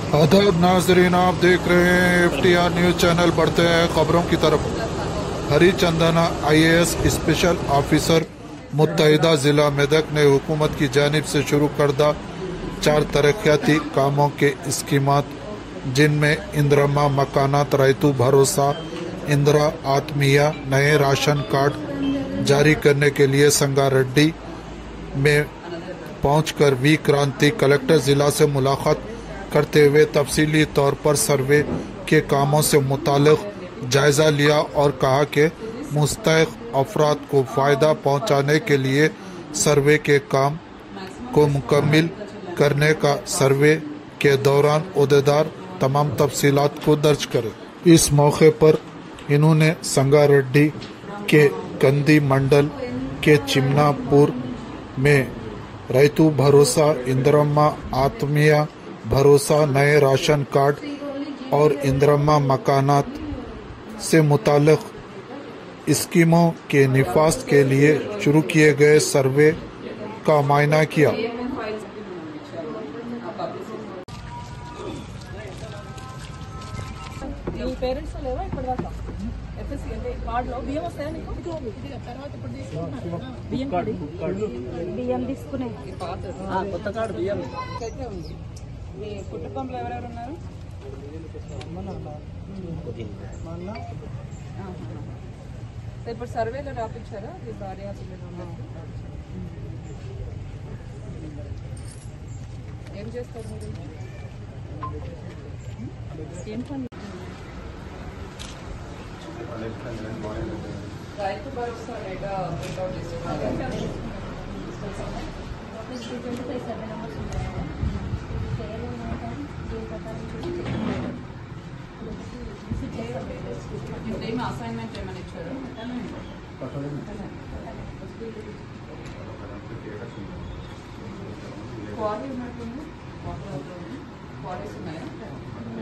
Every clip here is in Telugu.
आदाब नाजरीन, आप देख रहे हैं FTR न्यूज चैनल। बढ़ते हैं खबरों की तरफ। हरिचंदना IAS स्पेशल ऑफिसर मुत्तहिदा जिला मेदक ने हुकूमत की जानिब से शुरू करदा 4 तरक्याती कामों के स्कीमात जिनमें इंदिरा मकानात रैतु भरोसा इंदिरा आत्मीया नए राशन कार्ड जारी करने के लिए संगारेड्डी में पहुंचकर वी क्रांति कलेक्टर जिला से मुलाकात करते हुए तफसीली तौर पर सर्वे के कामों से मुताल्लिक जायजा लिया और कहा कि मुस्तहिक अफराद को फ़ायदा पहुंचाने के लिए सर्वे के काम को मुकम्मिल करने का सर्वे के दौरान ओहदेदार तमाम तफसीलात को दर्ज करें। इस मौके पर इन्होंने संगारेड्डी के कंदी मंडल के चिमनापुर में रैतु भरोसा इंदिरा आत्मीया भरोसा नए राशन कार्ड और इंदिरा मकानात से मुताल्लिक स्कीमों के निफाज के लिए शुरू किए गए सर्वे का मुआयना किया। మీ కుటుంబంలో ఎవరెవరు ఉన్నారు? ఇప్పుడు సర్వేలో రాపించారా మీ భార్య పిల్లలు? ఏం చేస్తారు మీరు? ఏం పని? రైతు భరోసా డేటా ప్రింట్అవుట్ చేస్తున్నారు. ఏమి అసైన్మెంట్ ఏమైనా ఇచ్చారు? క్వారీ ఉన్నట్టుంది. క్వారీస్ ఉన్నాయా?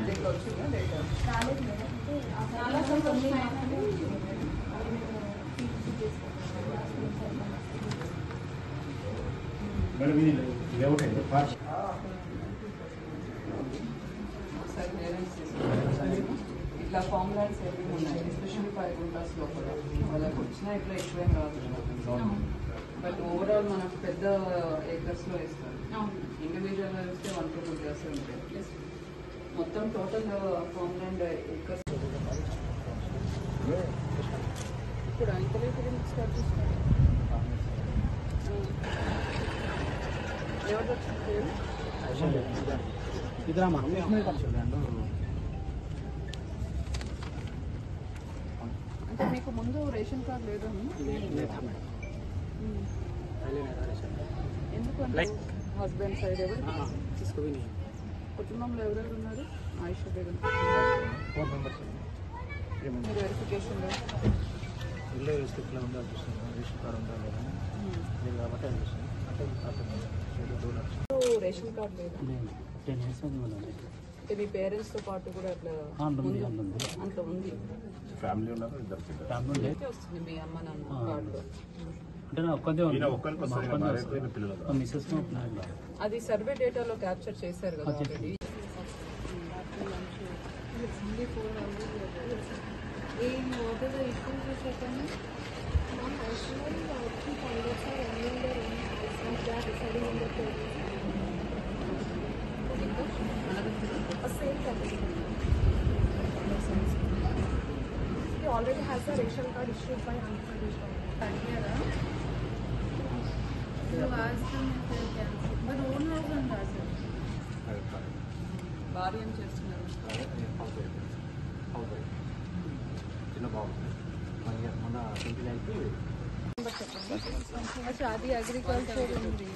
డేటా వచ్చిందా? డేటా ఇట్లా ఫామ్ ల్యాండ్స్ ఏమి ఉన్నాయి, ఎస్పెషల్లీ 5 గుంటాస్ లోపల వాళ్ళకి వచ్చినా ఇట్లా ఎక్కువేం రాదు. బట్ ఓవరాల్ మనకు పెద్ద ఏకర్స్లో ఇస్తారు. ఇండివిజువల్గా ఇస్తే 1-2 గుంటాస్ ఉంటాయి. మొత్తం టోటల్ ఫామ్ ల్యాండ్ ఏకర్స్ ఇప్పుడు అంతలో స్టార్ట్ చేస్తున్నారు. ఎవరు వచ్చింది? అంటే మీకు ముందు రేషన్ కార్డు లేదు? ఎందుకంటే హస్బెండ్ సైడ్ ఎవరు కుటుంబంలో ఎవరెవరు ఉన్నారు? ఆయుష్ బేగం. మీరు వెరిఫికేషన్లో రేషన్ కార్డు లేదు. మీ పేరెంట్స్ తో పాటు కూడా అట్లా అంత ఉంది. ఫ్యామిలీ వస్తుంది మీ అమ్మ నాన్న కార్డులో. అది సర్వే డేటాలో క్యాప్చర్ చేశారు కదా already. He already has a ration card issued by Andhra Pradesh government. You asked him if they cancel, but own house and answer. భార్య ఏం చేస్తున్నారు? अच्छा आदि एग्रीकल्चर ఉంది.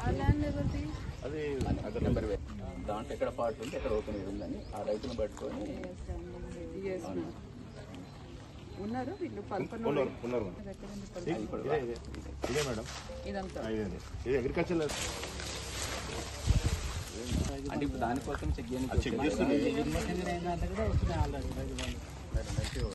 ఆ ల్యాండ్ ఎవరిది? అది నెంబర్ దాంట్లో ఎక్కడ పార్ట్ ఉంది ఎక్కడ ఓపెన్ ఉందని ఆ రైతును పట్టుకొని ఉన్నారు వీళ్ళు. ఇదే మేడం ఇదంతా ఇది అగ్రికల్చర్ అంటే ఇప్పుడు దానికోసం చెక్ చేయాలి.